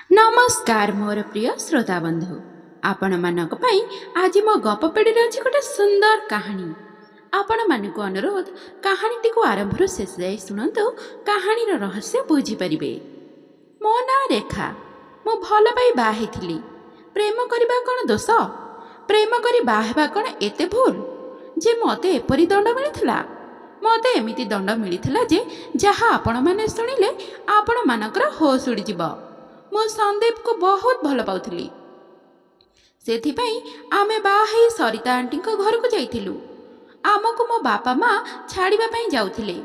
नमस्कार मोर प्रिय श्रोता बंधु आपण मानक पई आज मो गप पेड़ी अछि गोटे सुंदर कहानी। आपण मानक अनुरोध कहानी को आरंभ रु शेष जाए सुनंतु कहानी रो रहस्य बुझी परिबे। मो ना रेखा, मो भल पाई बाहेथिली। प्रेम करबा कोन दोष? प्रेम करी बाहेबा कोन एते भूल जे मते एपरी दंड मिलिथिला? मते एमिति दंड मिलिथिला जे जहा आपण माने सुनिले आपण मानकर होश उड़ी जिवो। मो संदीप को बहुत भल पाउथिली। सेथिपई आमे बाहे सरिता आंटी को घर को जाइथिलु। आमको मो बापा माँ छाड़िबा पई जाउथिले।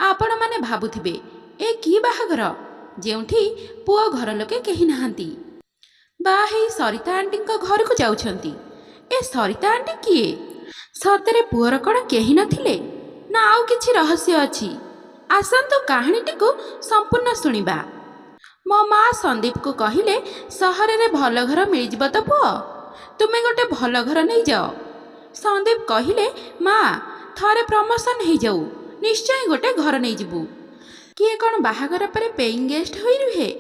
आपण माने भाबुथिबे ए की बाहागर जेउठी पुओ घर लोके केही नाहंती। बाहे सरिता आंटी को घर को जाउछंती। ए सरिता आंटी किए? सतरे पुओर कोन केही नथिले ना आउ किछि रहस्य अछि? आसंतु कहानीटी को संपूर्ण सुनिबा। मो माँ संदीप को कहिले सहर रे भल घर मिल तो पुओ, तुमे गोटे भल घर नहीं जाओ। संदीप कहिले माँ थरे प्रमोशन हो जाऊ निश्चय गोटे घर नहीं जिबू। किए कौन बाहागर पर पेइंग गेस्ट होई रुहे?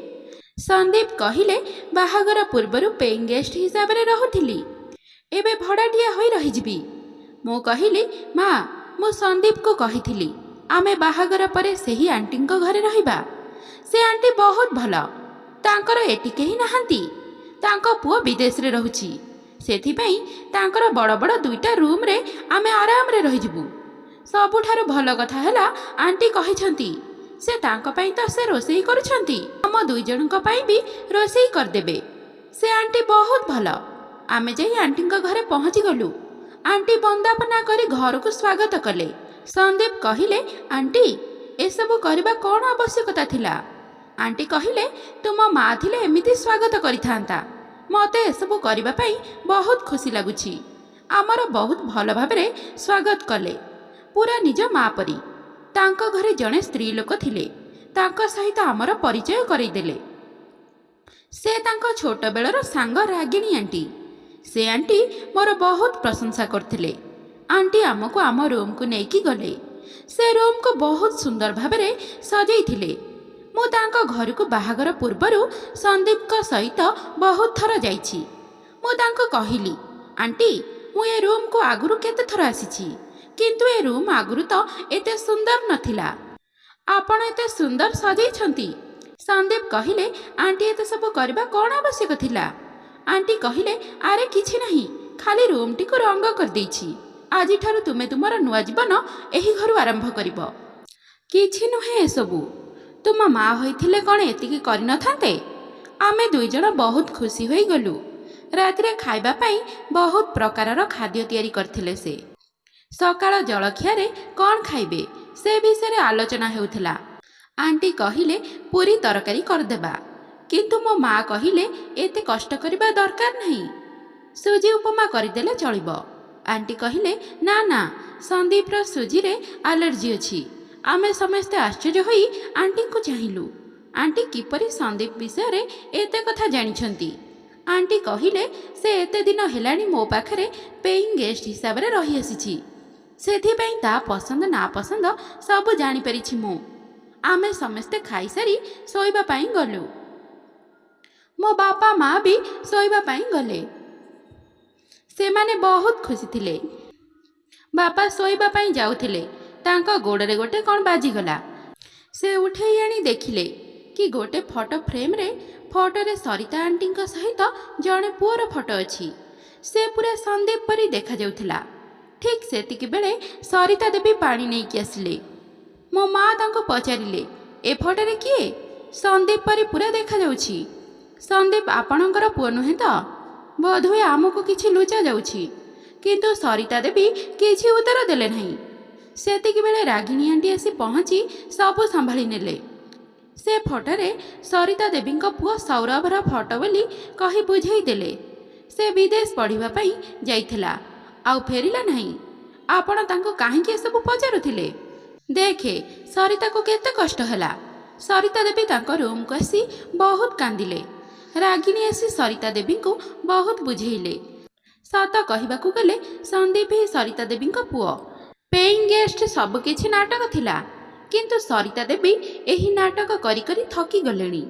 संदीप कहिले बाहागर पूर्वर पेइंग गेस्ट हिसाब रे रहुथिली, एबे भड़ाटिया होई रही जिबी। मो कहिली माँ मो संदीप को कहिथिली आमे बाहागर पर सेही आंटी को घरे रहिबा। से आंटी बहुत भल, तांकर एटी केही नाहंती। तांको पुओ विदेश रे रहुची, सेथिपई तांकर बड़ बड़ दुईटा रूम रे आमे आराम रे रही जिबू। सबुठारु भल कथा हैला आंटी कहिछंती से तांको पई तो से रोसेई करूछंती, हम दुई जनक पई भी रोसेई कर देबे। से आंटी बहुत भल। आमे जाई आंटी को घरे पहुंची गलु। आंटी बंदापना करी घर को स्वागत कले। संदीप कहिले आंटी ए सबु करबा कोन आवश्यकता थिला? आंटी कहिले तुम माँ थिले एमिति स्वागत करिथांता। मते एसबु करबा पई बहुत खुशी लागुछि। आमर बहुत भल भाबरे स्वागत कले, पूरा निज माँ परी। तांको घरे जणे स्त्री लोक थिले, तांको सहित आमर परिचय करई देले। से तांको छोट बेलर सांग रागिणी आंटी। से आंटी मोर बहुत प्रशंसा करथिले। आंटी आमको आम रूम को नेकी गले। से रूम को बहुत सुंदर भाबरे सजई थिले। मु तांको घर को बाहागर पूर्वरु संदीप को सहित बहुत थर जाइछि। मु तांको कहिली आंटी मु ए रूम को आगुरु केते थर आसीछि, किंतु ए रूम आगुरु तो एते सुंदर नथिला। आपण एते सुंदर सजई छंती। संदीप कहिले आंटी एते सब करबा कोन आवश्यक थिला? आंटी कहिले आरे किछि नहीं, खाली रूम टी को रंग कर देछि। आजि ठारु तुमे तुमर नुआ जीवन एही घरु आरंभ करिवो। किछि नुहे ए सबु, तुम माँ होइथिले कोन एतिकी करि नथांते? आमे दुई जण बहुत खुशी होई गलु। रातिरे खाइबा पई बहुत प्रकारर खाद्य तयारी करथिले। से सकाळ जलखिया रे कोन खाइबे से विषय आलोचना हेउथिला। आंटी कहिले पूरी तरकारी कर देबा, किंतु मो माँ कहिले एते कष्ट करबा दरकार नहीं, सुजी उपमा करिदेले चलिबो। आंटी कहिले ना ना संदीप रो सुजी रे एलर्जी अछि। आमे समस्ते आश्चर्य होई आंटी को चाहिलु। आंटी किपरि संदीप विषय रे एते कथा जानिछंती? आंटी कहिले से एते दिन हेलानी मो पाखरे पेइंग गेस्ट हिसाब रे रही आसीछि, सेथि पई ता पसंद ना पसंद सब जानि परिछि मु। आमे समस्ते खाई सारी सोइबा पई गलु। मो बापा माँ भी सोइबा पई गले। से माने बहुत खुशी थिले। बापा सोइबा पई जाउथिले, तांको गोड़े गोटे कौन बाजीगला। से उठे आनी देखिले कि गोटे फोटो फ्रेम रे फोटो रे सरिता आंटी सहित जड़े पुअर फोटो अच्छी। से पूरा संदीप परी देखा जाउथिला। ठीक सेतिकी बेले सरिता देवी पानी नहीं कि आसिले। मो माँ तांको पचारिले ए फोटो रे किए? संदीप परी पूरा देखा जाउछि। संदीप आपणकर पुओ नुहे तो? बोधहुए आमको किछि लुचा जाउछि, किंतु सरिता देवी किछि उत्तर देले नहीं। सेतिकी बेले रागिणी आंटी आसी पहुँची सबु संभाली नेले। से फोटोरे सरिता देवी पुओ सौरभर फोटो बोली कही बुझेई देले। से विदेश पढ़िबा पई जाइथिला, आउ फेरिला नहीं। आपण तांको काहेकि सब पचारुथिले? देखे सरिता को केते कष्ट हैला। सरिता देवी तांको रूम को आसी बहुत कांदिले। रागिणी आसी सरिता देवी को बहुत बुझेइले। सत कहिबाकू गले संदीप ही सरिता देवी पुओ। पेइंग गेस्ट सब किछि नाटक थिला, किंतु सरिता देवी एही नाटक करी करी थकी गलेनी।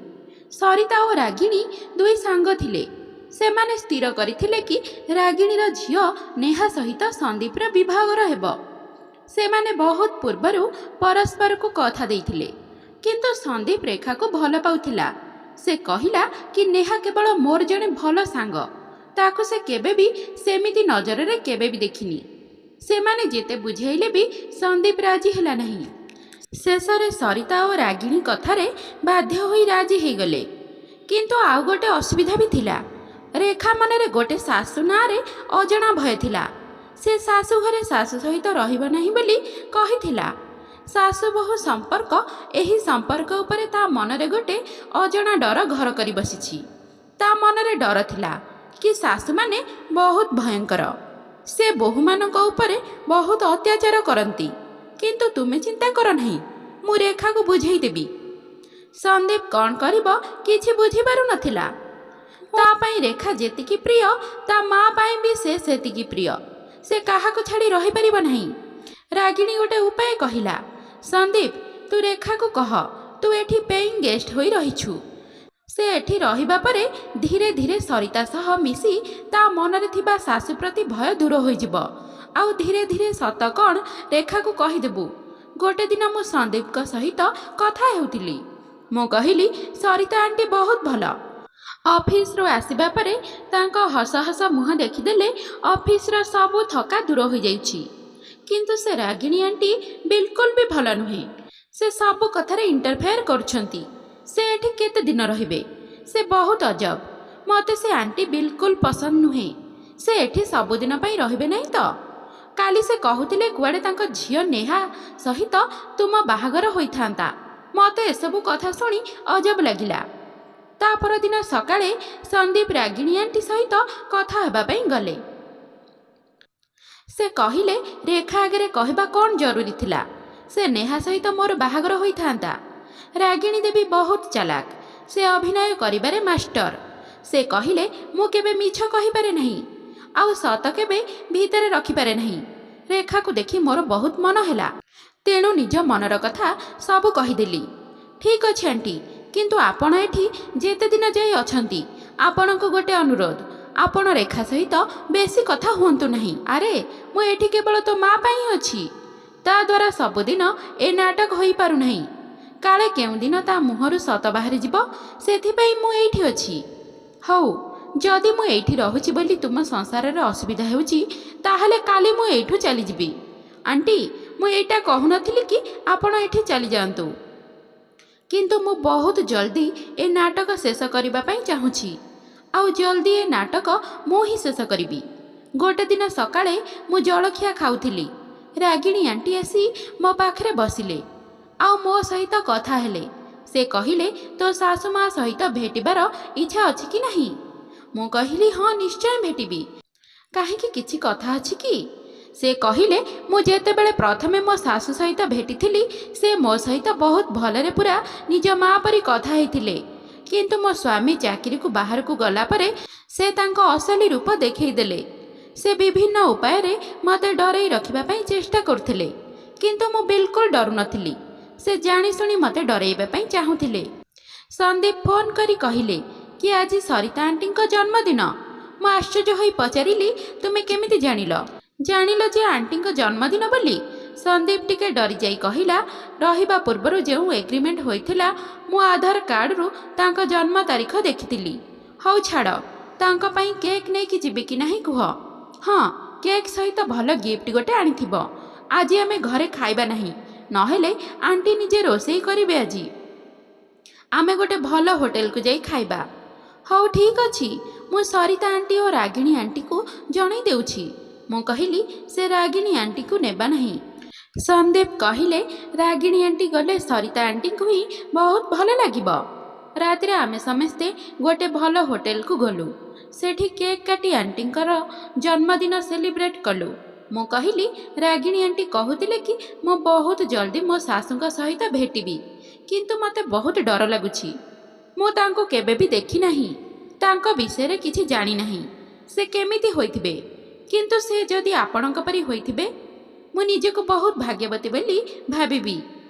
ସରିତା ଓ ରାଗିଣୀ ଦୁଇ ସାଙ୍ଗ ଥିଲେ। ସେମାନେ ସ୍ଥିର କରିଥିଲେ କି ରାଗିଣୀର ଝିଅ ନେହା ସହିତ ସନ୍ଦୀପର ବିବାହର ହେବ। ସେମାନେ ବହୁତ ପୂର୍ବରୁ ପରସ୍ପରକୁ କଥା ଦେଇଥିଲେ। କିନ୍ତୁ ସନ୍ଦୀପ ରେଖାକୁ ଭଲ ପାଉଥିଲା। ସେ କହିଲା କି ନେହା କେବଳ ମୋର ଜଣେ ଭଲ ସାଙ୍ଗ, ତାକୁ ସେ କେବେ ବି ସେମିତି ନଜରରେ କେବେ ବି ଦେଖିନି। ସେମାନେ ଯେତେ ବୁଝାଇଲେ ବି ସନ୍ଦୀପ ରାଜି ହେଲା ନାହିଁ। ଶେଷରେ ସରିତା ଓ ରାଗିଣୀ କଥାରେ ବାଧ୍ୟ ହୋଇ ରାଜି ହେଇଗଲେ। କିନ୍ତୁ ଆଉ ଗୋଟେ ଅସୁବିଧା ବି ଥିଲା। ରେଖା ମନରେ ଗୋଟେ ଶାଶୁ ନାଁରେ ଅଜଣା ଭୟ ଥିଲା। ସେ ଶାଶୁ ଘରେ ଶାଶୁ ସହିତ ରହିବ ନାହିଁ ବୋଲି କହିଥିଲା। ଶାଶୁ ବୋହୂ ସମ୍ପର୍କ, ଏହି ସମ୍ପର୍କ ଉପରେ ତା ମନରେ ଗୋଟେ ଅଜଣା ଡର ଘର କରି ବସିଛି। ତା ମନରେ ଡର ଥିଲା କି ଶାଶୁମାନେ ବହୁତ ଭୟଙ୍କର, ସେ ବୋହୂମାନଙ୍କ ଉପରେ ବହୁତ ଅତ୍ୟାଚାର କରନ୍ତି। କିନ୍ତୁ ତୁମେ ଚିନ୍ତା କର ନାହିଁ, ମୁଁ ରେଖାକୁ ବୁଝେଇ ଦେବି। ସନ୍ଦୀପ କ'ଣ କରିବ କିଛି ବୁଝିପାରୁନଥିଲା। ତା ପାଇଁ ରେଖା ଯେତିକି ପ୍ରିୟ, ତା ମା ପାଇଁ ବି ସେ ସେତିକି ପ୍ରିୟ। ସେ କାହାକୁ ଛାଡ଼ି ରହିପାରିବ ନାହିଁ। ରାଗିଣୀ ଗୋଟେ ଉପାୟ କହିଲା, ସନ୍ଦୀପ ତୁ ରେଖାକୁ କହ ତୁ ଏଠି ପେଇଂ ଗେଷ୍ଟ ହୋଇ ରହିଛୁ। ସେ ଏଠି ରହିବା ପରେ ଧୀରେ ଧୀରେ ସରିତା ସହ ମିଶି ତା ମନରେ ଥିବା ଶାଶୁ ପ୍ରତି ଭୟ ଦୂର ହୋଇଯିବ। ଆଉ ଧୀରେ ଧୀରେ ସତ କ'ଣ ରେଖାକୁ କହିଦେବୁ। ଗୋଟେ ଦିନ ମୁଁ ସନ୍ଦୀପଙ୍କ ସହିତ କଥା ହେଉଥିଲି। ମୁଁ କହିଲି ସରିତା ଆଣ୍ଟି ବହୁତ ଭଲ। ଅଫିସରୁ ଆସିବା ପରେ ତାଙ୍କ ହସ ହସ ମୁହଁ ଦେଖିଦେଲେ ଅଫିସର ସବୁ ଥକା ଦୂର ହୋଇଯାଇଛି। କିନ୍ତୁ ସେ ରାଗିଣୀ ଆଣ୍ଟି ବିଲକୁଲ ବି ଭଲ ନୁହେଁ। ସେ ସବୁ କଥାରେ ଇଣ୍ଟରଫେୟାର କରୁଛନ୍ତି। ସେ ଏଠି କେତେ ଦିନ ରହିବେ? ସେ ବହୁତ ଅଜବ। ମୋତେ ସେ ଆଣ୍ଟି ବିଲକୁଲ ପସନ୍ଦ ନୁହେଁ। ସେ ଏଠି ସବୁଦିନ ପାଇଁ ରହିବେ ନାହିଁ ତ? କାଲି ସେ କହୁଥିଲେ କୁଆଡ଼େ ତାଙ୍କ ଝିଅ ନେହା ସହିତ ତୁମ ବାହାଘର ହୋଇଥାନ୍ତା। ମୋତେ ଏସବୁ କଥା ଶୁଣି ଅଜବ ଲାଗିଲା। ତା ପରଦିନ ସକାଳେ ସନ୍ଦୀପ ରାଗିଣୀ ଆଣ୍ଟି ସହିତ କଥା ହେବା ପାଇଁ ଗଲେ। ସେ କହିଲେ ରେଖା ଆଗରେ କହିବା କ'ଣ ଜରୁରୀ ଥିଲା? ସେ ନେହା ସହିତ ମୋର ବାହାଘର ହୋଇଥାନ୍ତା। ରାଗିଣୀ ଦେବୀ ବହୁତ ଚାଲାକ। ସେ ଅଭିନୟ କରିବାରେ ମାଷ୍ଟର। ସେ କହିଲେ ମୁଁ କେବେ ମିଛ କହିପାରେ ନାହିଁ, ଆଉ ସତ କେବେ ଭିତରେ ରଖିପାରେ ନାହିଁ। ରେଖାକୁ ଦେଖି ମୋର ବହୁତ ମନ ହେଲା, ତେଣୁ ନିଜ ମନର କଥା ସବୁ କହିଦେଲି। ଠିକ୍ ଅଛି ଆଣ୍ଟି, କିନ୍ତୁ ଆପଣ ଏଠି ଯେତେ ଦିନ ଯାଇ ଅଛନ୍ତି, ଆପଣଙ୍କୁ ଗୋଟେ ଅନୁରୋଧ, ଆପଣ ରେଖା ସହିତ ବେଶୀ କଥା ହୁଅନ୍ତୁ ନାହିଁ। ଆରେ ମୁଁ ଏଠି କେବଳ ତୋ ମା ପାଇଁ ଅଛି। ତା ଦ୍ୱାରା ସବୁଦିନ ଏ ନାଟକ ହୋଇପାରୁନାହିଁ। କାଳେ କେଉଁଦିନ ତା ମୁହଁରୁ ସତ ବାହାରିଯିବ, ସେଥିପାଇଁ ମୁଁ ଏଇଠି ଅଛି। ହଉ, ଯଦି ମୁଁ ଏଇଠି ରହୁଛି ବୋଲି ତୁମ ସଂସାରରେ ଅସୁବିଧା ହେଉଛି, ତାହେଲେ କାଲି ମୁଁ ଏଇଠୁ ଚାଲିଯିବି। ଆଣ୍ଟି ମୁଁ ଏଇଟା କହୁନଥିଲି କି ଆପଣ ଏଠି ଚାଲିଯାଆନ୍ତୁ, କିନ୍ତୁ ମୁଁ ବହୁତ ଜଲ୍ଦି ଏ ନାଟକ ଶେଷ କରିବା ପାଇଁ ଚାହୁଁଛି। ଆଉ ଜଲ୍ଦି ଏ ନାଟକ ମୁଁ ହିଁ ଶେଷ କରିବି। ଗୋଟେ ଦିନ ସକାଳେ ମୁଁ ଜଳଖିଆ ଖାଉଥିଲି। ରାଗିଣୀ ଆଣ୍ଟି ଆସି ମୋ ପାଖରେ ବସିଲେ ଆଉ ମୋ ସହିତ କଥା ହେଲେ। ସେ କହିଲେ ତୋ ଶାଶୁ ମା ସହିତ ଭେଟିବାର ଇଚ୍ଛା ଅଛି କି ନାହିଁ? ମୁଁ କହିଲି ହଁ, ନିଶ୍ଚୟ ଭେଟିବି। କାହିଁକି, କିଛି କଥା ଅଛି କି? ସେ କହିଲେ ମୁଁ ଯେତେବେଳେ ପ୍ରଥମେ ମୋ ଶାଶୁ ସହିତ ଭେଟିଥିଲି, ସେ ମୋ ସହିତ ବହୁତ ଭଲରେ ପୁରା ନିଜ ମା ପରି କଥା ହେଇଥିଲେ। କିନ୍ତୁ ମୋ ସ୍ୱାମୀ ଚାକିରିକୁ ବାହାରକୁ ଗଲା ପରେ ସେ ତାଙ୍କ ଅସଲି ରୂପ ଦେଖେଇଦେଲେ। ସେ ବିଭିନ୍ନ ଉପାୟରେ ମୋତେ ଡରେଇ ରଖିବା ପାଇଁ ଚେଷ୍ଟା କରୁଥିଲେ, କିନ୍ତୁ ମୁଁ ବିଲକୁଲ ଡରୁନଥିଲି। ସେ ଜାଣିଶୁଣି ମୋତେ ଡରେଇବା ପାଇଁ ଚାହୁଁଥିଲେ। ସନ୍ଦୀପ ଫୋନ୍ କରି କହିଲେ କି ଆଜି ସରିତା ଆଣ୍ଟିଙ୍କ ଜନ୍ମଦିନ। ମୁଁ ଆଶ୍ଚର୍ଯ୍ୟ ହୋଇ ପଚାରିଲି ତୁମେ କେମିତି ଜାଣିଲ? ଜାଣିଲ ଯେ ଆଣ୍ଟିଙ୍କ ଜନ୍ମଦିନ ବୋଲି? ସନ୍ଦୀପ ଟିକେ ଡରିଯାଇ କହିଲା ରହିବା ପୂର୍ବରୁ ଯେଉଁ ଏଗ୍ରିମେଣ୍ଟ ହୋଇଥିଲା, ମୁଁ ଆଧାର କାର୍ଡ଼ରୁ ତାଙ୍କ ଜନ୍ମ ତାରିଖ ଦେଖିଥିଲି। ହଉ ଛାଡ଼, ତାଙ୍କ ପାଇଁ କେକ୍ ନେଇକି ଯିବି କି ନାହିଁ କୁହ? ହଁ, କେକ୍ ସହିତ ଭଲ ଗିଫ୍ଟ ଗୋଟେ ଆଣିଥିବ। ଆଜି ଆମେ ଘରେ ଖାଇବା ନାହିଁ, ନହେଲେ ଆଣ୍ଟି ନିଜେ ରୋଷେଇ କରିବେ ଆଜି। ଆମେ ଗୋଟେ ଭଲ ହୋଟେଲକୁ ଯାଇ ଖାଇବା। ହଉ ଠିକ୍ ଅଛି, ମୁଁ ସରିତା ଆଣ୍ଟି ଓ ରାଗିଣୀ ଆଣ୍ଟିକୁ ଜଣାଇ ଦେଉଛି। ମୁଁ କହିଲି ସେ ରାଗିଣୀ ଆଣ୍ଟିକୁ ନେବା ନାହିଁ। ସନ୍ଦୀପ କହିଲେ ରାଗିଣୀ ଆଣ୍ଟି ଗଲେ ସରିତା ଆଣ୍ଟିଙ୍କୁ ହିଁ ବହୁତ ଭଲ ଲାଗିବ। ରାତିରେ ଆମେ ସମସ୍ତେ ଗୋଟେ ଭଲ ହୋଟେଲକୁ ଗଲୁ। ସେଠି କେକ୍ କାଟି ଆଣ୍ଟିଙ୍କର ଜନ୍ମଦିନ ସେଲିବ୍ରେଟ୍ କଲୁ। ମୁଁ କହିଲି ରାଗିଣୀ ଆଣ୍ଟି କହୁଥିଲେ କି ମୁଁ ବହୁତ ଜଲ୍ଦି ମୋ ଶାଶୁଙ୍କ ସହିତ ଭେଟିବି, କିନ୍ତୁ ମୋତେ ବହୁତ ଡର ଲାଗୁଛି। ମୁଁ ତାଙ୍କୁ କେବେ ବି ଦେଖି ନାହିଁ, ତାଙ୍କ ବିଷୟରେ କିଛି ଜାଣିନାହିଁ। ସେ କେମିତି ହୋଇଥିବେ? କିନ୍ତୁ ସେ ଯଦି ଆପଣଙ୍କ ପରି ହୋଇଥିବେ, ମୁଁ ନିଜକୁ ବହୁତ ଭାଗ୍ୟବତୀ ବୋଲି ଭାବିବି।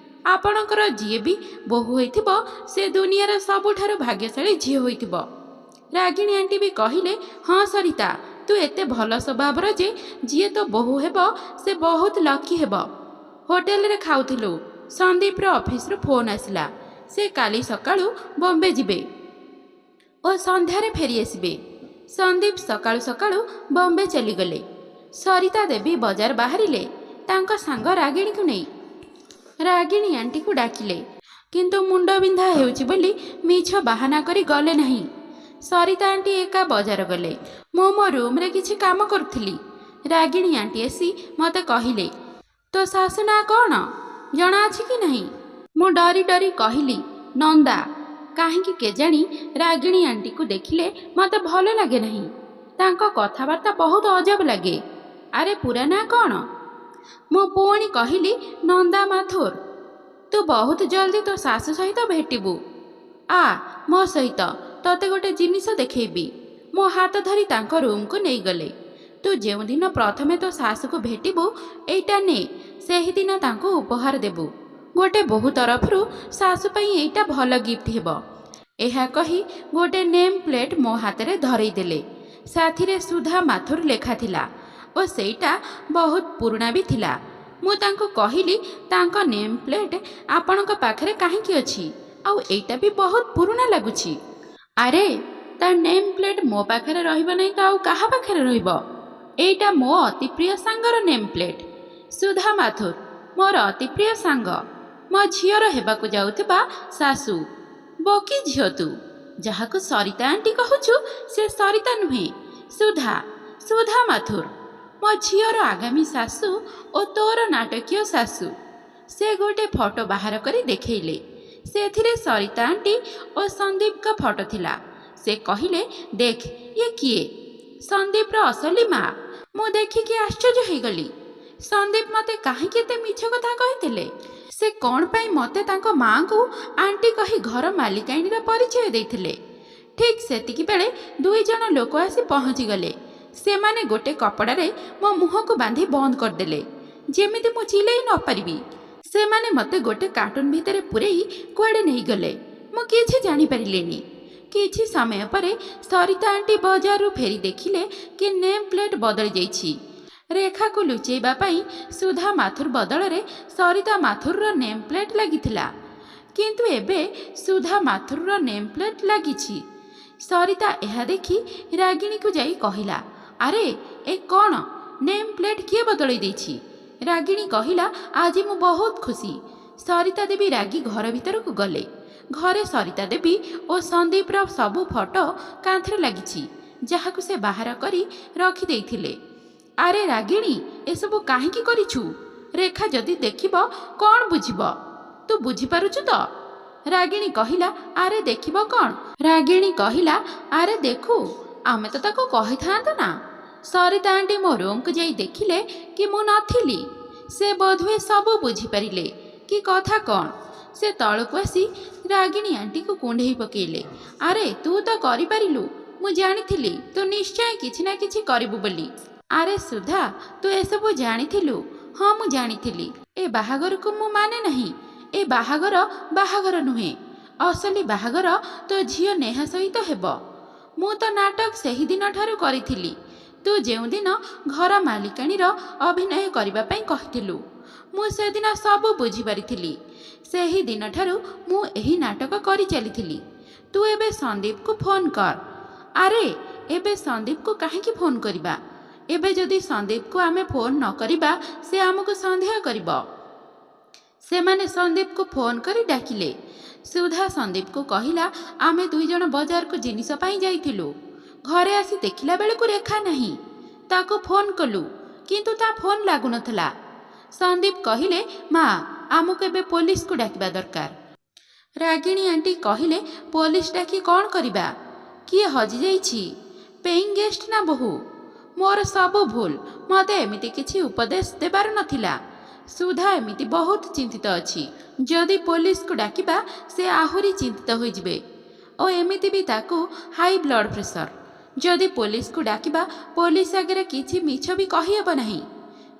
ଆପଣଙ୍କର ଯିଏ ବି ବୋହୂ ହୋଇଥିବ ସେ ଦୁନିଆର ସବୁଠାରୁ ଭାଗ୍ୟଶାଳୀ ଝିଅ ହୋଇଥିବ। ରାଗିଣୀ ଆଣ୍ଟି ବି କହିଲେ, ହଁ ସରିତା, ତୁ ଏତେ ଭଲ ସ୍ୱଭାବର ଯେ ଯିଏ ତୋ ବୋହୂ ହେବ ସେ ବହୁତ ଲକି ହେବ। ହୋଟେଲରେ ଖାଉଥିଲୁ, ସନ୍ଦୀପର ଅଫିସରୁ ଫୋନ୍ ଆସିଲା। ସେ କାଲି ସକାଳୁ ବମ୍ବେ ଯିବେ ଓ ସନ୍ଧ୍ୟାରେ ଫେରି ଆସିବେ। ସନ୍ଦୀପ ସକାଳୁ ସକାଳୁ ବମ୍ବେ ଚାଲିଗଲେ। ସରିତା ଦେବୀ ବଜାର ବାହାରିଲେ ତାଙ୍କ ସାଙ୍ଗ ରାଗିଣୀକୁ ନେଇ। ରାଗିଣୀ ଆଣ୍ଟିକୁ ଡାକିଲେ, କିନ୍ତୁ ମୁଣ୍ଡବିନ୍ଧା ହେଉଛି ବୋଲି ମିଛ ବାହାନା କରି ଗଲେ ନାହିଁ। ସରିତା ଆଣ୍ଟି ଏକା ବଜାର ଗଲେ। ମୁଁ ମୋ ରୁମ୍ରେ କିଛି କାମ କରୁଥିଲି। ରାଗିଣୀ ଆଣ୍ଟି ଆସି ମୋତେ କହିଲେ, ତୋ ଶାଶୁ ନାଁ କ'ଣ ଜଣାଅଛି କି ନାହିଁ? ମୁଁ ଡରି ଡରି କହିଲି, ନନ୍ଦା। କାହିଁକି କେଜାଣି ରାଗିଣୀ ଆଣ୍ଟିକୁ ଦେଖିଲେ ମୋତେ ଭଲ ଲାଗେ ନାହିଁ। ତାଙ୍କ କଥାବାର୍ତ୍ତା ବହୁତ ଅଜବ ଲାଗେ। ଆରେ ପୁରା ନାଁ କ'ଣ? ମୁଁ ପୁଣି କହିଲି, ନନ୍ଦା ମାଥୁର। ତୁ ବହୁତ ଜଲ୍ଦି ତୋ ଶାଶୁ ସହିତ ଭେଟିବୁ। ଆ ମୋ ସହିତ, ତତେ ଗୋଟେ ଜିନିଷ ଦେଖେଇବି। ମୋ ହାତ ଧରି ତାଙ୍କ ରୁମ୍କୁ ନେଇଗଲେ। ତୁ ଯେଉଁଦିନ ପ୍ରଥମେ ତୋ ଶାଶୁକୁ ଭେଟିବୁ ଏଇଟା ନେ, ସେହିଦିନ ତାଙ୍କୁ ଉପହାର ଦେବୁ। ଗୋଟେ ବୋହୂ ତରଫରୁ ଶାଶୁ ପାଇଁ ଏଇଟା ଭଲ ଗିଫ୍ଟ ହେବ। ଏହା କହି ଗୋଟେ ନେମ୍ ପ୍ଲେଟ୍ ମୋ ହାତରେ ଧରେଇ ଦେଲେ। ସାଥିରେ ସୁଧା ମାଥୁର ଲେଖା ଥିଲା ଓ ସେଇଟା ବହୁତ ପୁରୁଣା ବି ଥିଲା। ମୁଁ ତାଙ୍କୁ କହିଲି, ତାଙ୍କ ନେମ୍ ପ୍ଲେଟ୍ ଆପଣଙ୍କ ପାଖରେ କାହିଁକି ଅଛି? ଆଉ ଏଇଟା ବି ବହୁତ ପୁରୁଣା ଲାଗୁଛି। ଆରେ ତା ନେମ୍ ପ୍ଲେଟ୍ ମୋ ପାଖରେ ରହିବ ନାହିଁ ତ ଆଉ କାହା ପାଖରେ ରହିବ? ଏଇଟା ମୋ ଅତି ପ୍ରିୟ ସାଙ୍ଗର ନେମ୍ ପ୍ଲେଟ୍। ସୁଧା ମାଥୁର ମୋର ଅତି ପ୍ରିୟ ସାଙ୍ଗ, ମୋ ଝିଅର ହେବାକୁ ଯାଉଥିବା ଶାଶୁ। ବୋକି ଝିଅ ତୁ। ଯାହାକୁ ସରିତା ଆଣ୍ଟି କହୁଛୁ ସେ ସରିତା ନୁହେଁ, ସୁଧା। ସୁଧା ମାଥୁର ମୋ ଝିଅର ଆଗାମୀ ଶାଶୁ ଓ ତୋର ନାଟକୀୟ ଶାଶୁ। ସେ ଗୋଟେ ଫଟୋ ବାହାର କରି ଦେଖେଇଲେ। ସେଥିରେ ସରିତା ଆଣ୍ଟି ଓ ସନ୍ଦୀପଙ୍କ ଫଟୋ ଥିଲା। ସେ କହିଲେ, ଦେଖ ଇଏ କିଏ? ସନ୍ଦୀପର ଅସଲି ମା। ମୁଁ ଦେଖିକି ଆଶ୍ଚର୍ଯ୍ୟ ହେଇଗଲି। ସନ୍ଦୀପ ମୋତେ କାହିଁକି ଏତେ ମିଛ କଥା କହିଥିଲେ? ସେ କ'ଣ ପାଇଁ ମୋତେ ତାଙ୍କ ମାଆଙ୍କୁ ଆଣ୍ଟି କହି ଘର ମାଲିକାଣୀର ପରିଚୟ ଦେଇଥିଲେ? ଠିକ୍ ସେତିକି ବେଳେ 2 ଜଣ ଲୋକ ଆସି ପହଞ୍ଚିଗଲେ। ସେମାନେ ଗୋଟେ କପଡ଼ାରେ ମୋ ମୁହଁକୁ ବାନ୍ଧି ବନ୍ଦ କରିଦେଲେ, ଯେମିତି ମୁଁ ଚିଲେଇ ନ ପାରିବି। ସେମାନେ ମୋତେ ଗୋଟେ କାର୍ଟୁନ୍ ଭିତରେ ପୂରେଇ କୁଆଡ଼େ ନେଇଗଲେ। ମୁଁ କିଛି ଜାଣିପାରିଲିନି। କିଛି ସମୟ ପରେ ସରିତା ଆଣ୍ଟି ବଜାରରୁ ଫେରି ଦେଖିଲେ କି ନେମ୍ ପ୍ଲେଟ୍ ବଦଳି ଯାଇଛି। ରେଖାକୁ ଲୁଚେଇବା ପାଇଁ ସୁଧା ମାଥୁର ବଦଳରେ ସରିତା ମାଥୁରର ନେମ୍ ପ୍ଲେଟ୍ ଲାଗିଥିଲା। କିନ୍ତୁ ଏବେ ସୁଧା ମାଥୁରର ନେମ୍ ପ୍ଲେଟ୍ ଲାଗିଛି। ସରିତା ଏହା ଦେଖି ରାଗିଣୀକୁ ଯାଇ କହିଲା, ଆରେ ଏ କ'ଣ? ନେମ୍ ପ୍ଲେଟ୍ କିଏ ବଦଳେଇ ଦେଇଛି? ରାଗିଣୀ କହିଲା, ଆଜି ମୁଁ ବହୁତ ଖୁସି। ସରିତା ଦେବୀ ରାଗି ଘର ଭିତରକୁ ଗଲେ। ଘରେ ସରିତା ଦେବୀ ଓ ସନ୍ଦୀପର ସବୁ ଫଟୋ କାନ୍ଥରେ ଲାଗିଛି, ଯାହାକୁ ସେ ବାହାର କରି ରଖିଦେଇଥିଲେ। ଆରେ ରାଗିଣୀ, ଏସବୁ କାହିଁକି କରିଛୁ? ରେଖା ଯଦି ଦେଖିବ କ'ଣ ବୁଝିବ? ତୁ ବୁଝିପାରୁଛୁ ତ? ରାଗିଣୀ କହିଲା, ଆରେ ଦେଖିବ କ'ଣ? ରାଗିଣୀ କହିଲା, ଆରେ ଦେଖୁ, ଆମେ ତ ତାକୁ କହିଥାନ୍ତେ ନା। ସରିତା ଆଣ୍ଟି ମୋ ରୁମ୍କୁ ଯାଇ ଦେଖିଲେ କି ମୁଁ ନଥିଲି। ସେ ବୋଧହୁଏ ସବୁ ବୁଝିପାରିଲେ କି କଥା କ'ଣ। ସେ ତଳକୁ ଆସି ରାଗିଣୀ ଆଣ୍ଟିକୁ କୁଣ୍ଢେଇ ପକେଇଲେ। ଆରେ ତୁ ତ କରିପାରିଲୁ। ମୁଁ ଜାଣିଥିଲି ତୁ ନିଶ୍ଚୟ କିଛି ନା କିଛି କରିବୁ ବୋଲି। ଆରେ ସୁଧା, ତୁ ଏସବୁ ଜାଣିଥିଲୁ? ହଁ ମୁଁ ଜାଣିଥିଲି। ଏ ବାହାଘରକୁ ମୁଁ ମାନେ ନାହିଁ। ଏ ବାହାଘର ବାହାଘର ନୁହେଁ। ଅସଲି ବାହାଘର ତୋ ଝିଅ ନେହା ସହିତ ହେବ। ମୁଁ ତ ନାଟକ ସେହିଦିନ ଠାରୁ କରିଥିଲି। ତୁ ଯେଉଁଦିନ ଘର ମାଲିକାଣୀର ଅଭିନୟ କରିବା ପାଇଁ କହିଥିଲୁ, ମୁଁ ସେଦିନ ସବୁ ବୁଝିପାରିଥିଲି। ସେହି ଦିନଠାରୁ ମୁଁ ଏହି ନାଟକ କରିଚାଲିଥିଲି। ତୁ ଏବେ ସନ୍ଦୀପକୁ ଫୋନ୍ କର। ଆରେ ଏବେ ସନ୍ଦୀପକୁ କାହିଁକି ଫୋନ୍ କରିବା? ଏବେ ଯଦି ସନ୍ଦୀପକୁ ଆମେ ଫୋନ୍ ନ କରିବା ସେ ଆମକୁ ସନ୍ଦେହ କରିବ। ସେମାନେ ସନ୍ଦୀପକୁ ଫୋନ୍ କରି ଡାକିଲେ। ସୁଧା ସନ୍ଦୀପକୁ କହିଲା, ଆମେ 2 ଜଣ ବଜାରକୁ ଜିନିଷ ପାଇଁ ଯାଇଥିଲୁ। ଘରେ ଆସି ଦେଖିଲା ବେଳକୁ ରେଖା ନାହିଁ। ତାକୁ ଫୋନ୍ କଲୁ, କିନ୍ତୁ ତା ଫୋନ୍ ଲାଗୁନଥିଲା। ସନ୍ଦୀପ କହିଲେ, ମା, ଆମକୁ ଏବେ ପୋଲିସକୁ ଡାକିବା ଦରକାର। ରାଗିଣୀ ଆଣ୍ଟି କହିଲେ, ପୋଲିସ ଡାକି କ'ଣ କରିବା? କିଏ ହଜିଯାଇଛି? ପେଇଂ ଗେଷ୍ଟ ନା ବୋହୂ? ମୋର ସବୁ ଭୁଲ। ମୋତେ ଏମିତି କିଛି ଉପଦେଶ ଦେବାର ନଥିଲା। ସୁଧା ଏମିତି ବହୁତ ଚିନ୍ତିତ ଅଛି। ଯଦି ପୋଲିସକୁ ଡାକିବା ସେ ଆହୁରି ଚିନ୍ତିତ ହୋଇଯିବେ ଓ ଏମିତି ବି ତାକୁ ହାଇ ବ୍ଲଡ଼ ପ୍ରେସର। ଯଦି ପୋଲିସକୁ ଡାକିବା ପୋଲିସ ଆଗରେ କିଛି ମିଛ ବି କହିହେବ ନାହିଁ।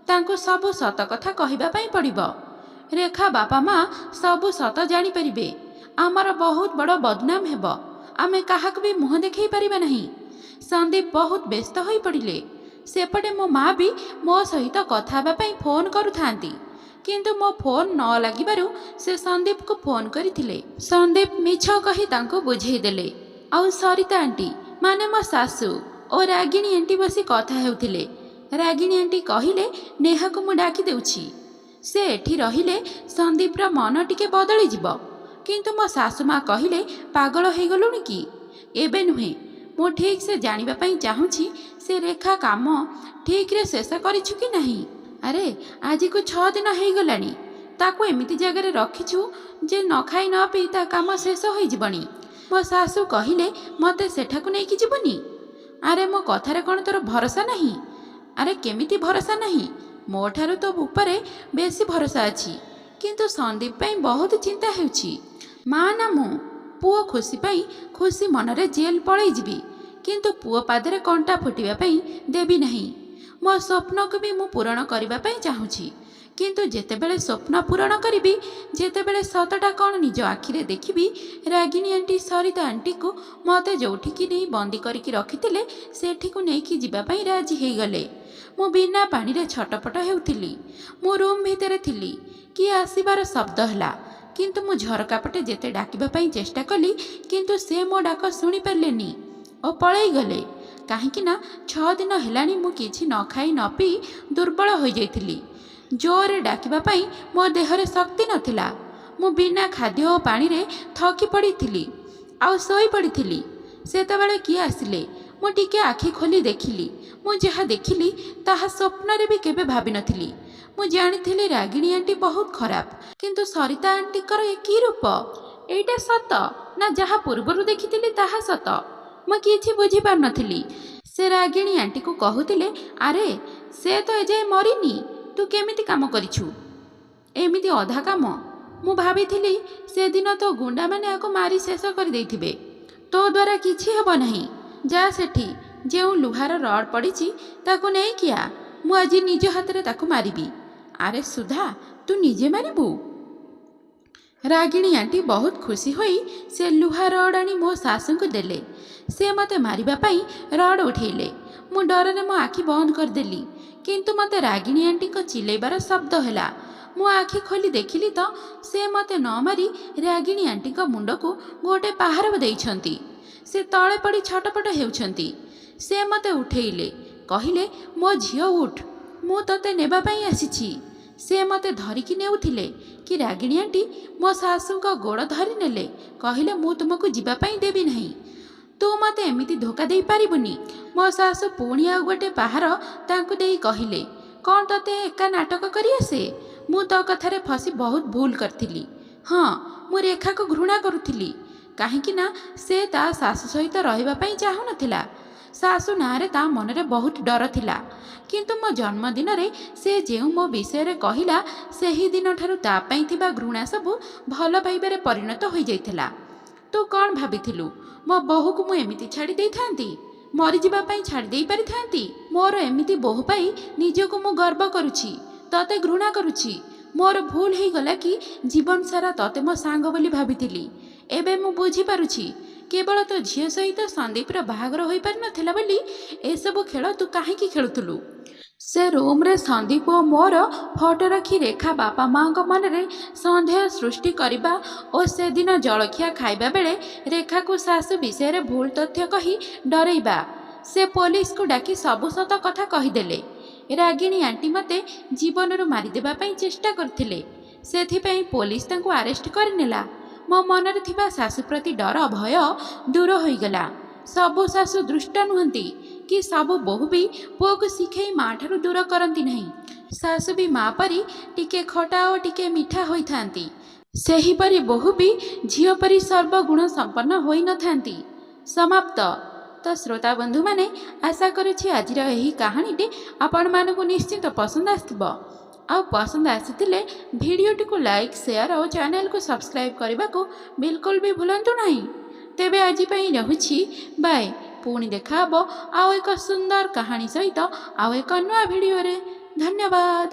ତାଙ୍କୁ ସବୁ ସତ କଥା କହିବା ପାଇଁ ପଡ଼ିବ। ରେଖା ବାପା ମା ସବୁ ସତ ଜାଣିପାରିବେ। ଆମର ବହୁତ ବଡ଼ ବଦନାମ ହେବ। ଆମେ କାହାକୁ ବି ମୁହଁ ଦେଖାଇ ପାରିବା ନାହିଁ। ସନ୍ଦୀପ ବହୁତ ବ୍ୟସ୍ତ ହୋଇପଡ଼ିଲେ। ସେପଟେ ମୋ ମା ବି ମୋ ସହିତ କଥା ହେବା ପାଇଁ ଫୋନ୍ କରୁଥାନ୍ତି, କିନ୍ତୁ ମୋ ଫୋନ୍ ନ ଲାଗିବାରୁ ସେ ସନ୍ଦୀପକୁ ଫୋନ୍ କରିଥିଲେ। ସନ୍ଦୀପ ମିଛ କହି ତାଙ୍କୁ ବୁଝେଇଦେଲେ। ଆଉ ସରିତା ଆଣ୍ଟି ମାନେ ମୋ ଶାଶୁ ଓ ରାଗିଣୀ ଆଣ୍ଟି ବସି କଥା ହେଉଥିଲେ। ରାଗିଣୀ ଆଣ୍ଟି କହିଲେ ନେହାକୁ ମୁଁ ଡାକି ଦେଉଛି। ସେ ଏଠି ରହିଲେ ସନ୍ଦୀପର ମନ ଟିକେ ବଦଳିଯିବ। କିନ୍ତୁ ମୋ ଶାଶୁ ମା କହିଲେ ପାଗଳ ହେଇଗଲୁଣି କି? ଏବେ ନୁହେଁ, ମୁଁ ଠିକ୍ ସେ ଜାଣିବା ପାଇଁ ଚାହୁଁଛି ସେ ରେଖା କାମ ଠିକ୍ରେ ଶେଷ କରିଛୁ କି ନାହିଁ। ଆରେ ଆଜିକୁ 6 ଦିନ ହେଇଗଲାଣି। ତାକୁ ଏମିତି ଜାଗାରେ ରଖିଛୁ ଯେ ନ ଖାଇ ନ ପିଇ ତା କାମ ଶେଷ ହୋଇଯିବଣି। ମୋ ଶାଶୁ କହିଲେ ମୋତେ ସେଠାକୁ ନେଇକି ଯିବୁନି। ଆରେ ମୋ କଥାରେ କ'ଣ ତୋର ଭରସା ନାହିଁ? ଆରେ କେମିତି ଭରସା ନାହିଁ? ମୋ ଠାରୁ ତୋ ଉପରେ ବେଶୀ ଭରସା ଅଛି। କିନ୍ତୁ ସନ୍ଦୀପ ପାଇଁ ବହୁତ ଚିନ୍ତା ହେଉଛି। ମା ନା ମୁଁ ପୁଅ ଖୁସି ପାଇଁ ଖୁସି ମନରେ ଜେଲ୍ ପଳେଇ ଯିବି, କିନ୍ତୁ ପୁଅ ପାଦରେ କଣ୍ଟା ଫୁଟିବା ପାଇଁ ଦେବି ନାହିଁ। ମୋ ସ୍ୱପ୍ନକୁ ବି ମୁଁ ପୂରଣ କରିବା ପାଇଁ ଚାହୁଁଛି, କିନ୍ତୁ ଯେତେବେଳେ ସ୍ୱପ୍ନ ପୂରଣ କରିବି, ଯେତେବେଳେ ସତଟା କ'ଣ ନିଜ ଆଖିରେ ଦେଖିବି, ରାଗିଣୀ ଆଣ୍ଟି ସରିତା ଆଣ୍ଟିକୁ ମୋତେ ଯେଉଁଠିକି ନେଇ ବନ୍ଦୀ କରିକି ରଖିଥିଲେ ସେଠିକୁ ନେଇକି ଯିବା ପାଇଁ ରାଜି ହେଇଗଲେ। ମୁଁ ବିନା ପାଣିରେ ଛଟପଟ ହେଉଥିଲି। ମୁଁ ରୁମ୍ ଭିତରେ ଥିଲି। କିଏ ଆସିବାର ଶବ୍ଦ ହେଲା, କିନ୍ତୁ ମୁଁ ଝରକା ପଟେ ଯେତେ ଡାକିବା ପାଇଁ ଚେଷ୍ଟା କଲି, କିନ୍ତୁ ସେ ମୋ ଡାକ ଶୁଣିପାରିଲେନି ଓ ପଳେଇ ଗଲେ। କାହିଁକି ନା 6 ଦିନ ହେଲାଣି ମୁଁ କିଛି ନ ଖାଇ ନ ପିଇ ଦୁର୍ବଳ ହୋଇଯାଇଥିଲି। ଜୋରରେ ଡାକିବା ପାଇଁ ମୋ ଦେହରେ ଶକ୍ତି ନଥିଲା। ମୁଁ ବିନା ଖାଦ୍ୟ ଓ ପାଣିରେ ଥକି ପଡ଼ିଥିଲି ଆଉ ଶୋଇ ପଡ଼ିଥିଲି। ସେତେବେଳେ କିଏ ଆସିଲେ? ମୁଁ ଟିକେ ଆଖି ଖୋଲି ଦେଖିଲି। ମୁଁ ଯାହା ଦେଖିଲି ତାହା ସ୍ୱପ୍ନରେ ବି କେବେ ଭାବିନଥିଲି। ମୁଁ ଜାଣିଥିଲି ରାଗିଣୀ ଆଣ୍ଟି ବହୁତ ଖରାପ, କିନ୍ତୁ ସରିତା ଆଣ୍ଟିଙ୍କର ଏ କି ରୂପ? ଏଇଟା ସତ ନା ଯାହା ପୂର୍ବରୁ ଦେଖିଥିଲି ତାହା ସତ? ମୁଁ କିଛି ବୁଝିପାରୁନଥିଲି। ସେ ରାଗିଣୀ ଆଣ୍ଟିକୁ କହୁଥିଲେ, ଆରେ ସେ ତ ଏଯାଏ ମରିନି, ତୁ କେମିତି କାମ କରିଛୁ? ଏମିତି ଅଧା କାମ? ମୁଁ ଭାବିଥିଲି ସେଦିନ ତୋ ଗୁଣ୍ଡାମାନେ ଆକୁ ମାରି ଶେଷ କରିଦେଇଥିବେ। ତୋ ଦ୍ୱାରା କିଛି ହେବ ନାହିଁ। ଯା ସେଠି ଯେଉଁ ଲୁହାର ରଡ଼୍ ପଡ଼ିଛି ତାକୁ ନେଇକି ଆ। ମୁଁ ଆଜି ନିଜ ହାତରେ ତାକୁ ମାରିବି। ଆରେ ସୁଧା, ତୁ ନିଜେ ମାରିବୁ? ରାଗିଣୀ ଆଣ୍ଟି ବହୁତ ଖୁସି ହୋଇ ସେ ଲୁହା ରଡ଼୍ ଆଣି ମୋ ଶାଶୁଙ୍କୁ ଦେଲେ। ସେ ମୋତେ ମାରିବା ପାଇଁ ରଡ଼୍ ଉଠେଇଲେ। ମୁଁ ଡରରେ ମୋ ଆଖି ବନ୍ଦ କରିଦେଲି, କିନ୍ତୁ ମୋତେ ରାଗିଣୀ ଆଣ୍ଟିଙ୍କ ଚିଲେଇବାର ଶବ୍ଦ ହେଲା। ମୁଁ ଆଖି ଖୋଲି ଦେଖିଲି ତ ସେ ମୋତେ ନ ମାରି ରାଗିଣୀ ଆଣ୍ଟିଙ୍କ ମୁଣ୍ଡକୁ ଗୋଟେ ପାହାର ଦେଇଛନ୍ତି। ସେ ତଳେ ପଡ଼ି ଛଟପଟ ହେଉଛନ୍ତି। ସେ ମୋତେ ଉଠେଇଲେ, କହିଲେ ମୋ ଝିଅ ଉଠ, ମୁଁ ତୋତେ ନେବା ପାଇଁ ଆସିଛି। ସେ ମୋତେ ଧରିକି ନେଉଥିଲେ କି ରାଗିଣୀ ଆଣ୍ଟି ମୋ ଶାଶୁଙ୍କ ଗୋଡ଼ ଧରି ନେଲେ, କହିଲେ ମୁଁ ତୁମକୁ ଯିବା ପାଇଁ ଦେବି ନାହିଁ। ତୁ ମୋତେ ଏମିତି ଧୋକା ଦେଇପାରିବୁନି। ମୋ ଶାଶୁ ପୁଣି ଆଉ ଗୋଟେ ପାହାର ତାଙ୍କୁ ଦେଇ କହିଲେ, କ'ଣ ତୋତେ ଏକା ନାଟକ କରି ଆସେ? ମୁଁ ତୋ କଥାରେ ଫସି ବହୁତ ଭୁଲ କରିଥିଲି। ହଁ, ମୁଁ ରେଖାକୁ ଘୃଣା କରୁଥିଲି, କାହିଁକି ନା ସେ ତା ଶାଶୁ ସହିତ ରହିବା ପାଇଁ ଚାହୁଁନଥିଲା। ଶାଶୁ ନାଁରେ ତା ମନରେ ବହୁତ ଡର ଥିଲା। କିନ୍ତୁ ମୋ ଜନ୍ମଦିନରେ ସେ ଯେଉଁ ମୋ ବିଷୟରେ କହିଲା, ସେହି ଦିନଠାରୁ ତା ପାଇଁ ଥିବା ଘୃଣା ସବୁ ଭଲ ପାଇବାରେ ପରିଣତ ହୋଇଯାଇଥିଲା। ତୁ କ'ଣ ଭାବିଥିଲୁ ମୋ ବୋହୂକୁ ମୁଁ ଏମିତି ଛାଡ଼ି ଦେଇଥାନ୍ତି? ମରିଯିବା ପାଇଁ ଛାଡ଼ି ଦେଇ ପାରିଥାନ୍ତି? ମୋର ଏମିତି ବୋହୂ ପାଇ ନିଜକୁ ମୁଁ ଗର୍ବ କରୁଛି, ତତେ ଘୃଣା କରୁଛି। ମୋର ଭୁଲ ହେଇଗଲା କି ଜୀବନ ସାରା ତତେ ମୋ ସାଙ୍ଗ ବୋଲି ଭାବିଥିଲି। ଏବେ ମୁଁ ବୁଝିପାରୁଛି, କେବଳ ତୋ ଝିଅ ସହିତ ସନ୍ଦୀପର ବାହାଘର ହୋଇପାରିନଥିଲା ବୋଲି ଏସବୁ ଖେଳ ତୁ କାହିଁକି ଖେଳୁଥିଲୁ? ସେ ରୁମ୍ରେ ସନ୍ଦୀପ ଓ ମୋର ଫଟୋ ରଖି ରେଖା ବାପା ମାଙ୍କ ମନରେ ସନ୍ଦେହ ସୃଷ୍ଟି କରିବା ଓ ସେଦିନ ଜଳଖିଆ ଖାଇବା ବେଳେ ରେଖାକୁ ଶାଶୁ ବିଷୟରେ ଭୁଲ ତଥ୍ୟ କହି ଡରେଇବା। ସେ ପୋଲିସକୁ ଡାକି ସବୁ ସତ କଥା କହିଦେଲେ। ରାଗିଣୀ ଆଣ୍ଟି ମୋତେ ଜୀବନରୁ ମାରିଦେବା ପାଇଁ ଚେଷ୍ଟା କରିଥିଲେ। ସେଥିପାଇଁ ପୋଲିସ ତାଙ୍କୁ ଆରେଷ୍ଟ କରିନେଲା। ମୋ ମନରେ ଥିବା ଶାଶୁ ପ୍ରତି ଡର ଭୟ ଦୂର ହୋଇଗଲା। ସବୁ ଶାଶୁ ଦୁଷ୍ଟ ନୁହନ୍ତି କି ସବୁ ବୋହୂ ବି ପୁଅକୁ ଶିଖେଇ ମା ଠାରୁ ଦୂର କରନ୍ତି ନାହିଁ। ଶାଶୁ ବି ମା ପରି ଟିକେ ଖଟା ଓ ଟିକେ ମିଠା ହୋଇଥାନ୍ତି। ସେହିପରି ବୋହୂ ବି ଝିଅ ପରି ସର୍ବଗୁଣ ସମ୍ପନ୍ନ ହୋଇନଥାନ୍ତି। ସମାପ୍ତ। ତ ଶ୍ରୋତା ବନ୍ଧୁମାନେ, ଆଶା କରୁଛି ଆଜିର ଏହି କାହାଣୀଟି ଆପଣମାନଙ୍କୁ ନିଶ୍ଚିତ ପସନ୍ଦ ଆସିଥିବ। ଆଉ ପସନ୍ଦ ଆସିଥିଲେ ଭିଡ଼ିଓଟିକୁ ଲାଇକ୍, ସେୟାର ଓ ଚ୍ୟାନେଲକୁ ସବସ୍କ୍ରାଇବ୍ କରିବାକୁ ବିଲକୁଲ ବି ଭୁଲନ୍ତୁ ନାହିଁ। ତେବେ ଆଜି ପାଇଁ ରହୁଛି, ବାଏ। ପୁଣି ଦେଖା ହେବ ଆଉ ଏକ ସୁନ୍ଦର କାହାଣୀ ସହିତ ଆଉ ଏକ ନୂଆ ଭିଡ଼ିଓରେ। ଧନ୍ୟବାଦ।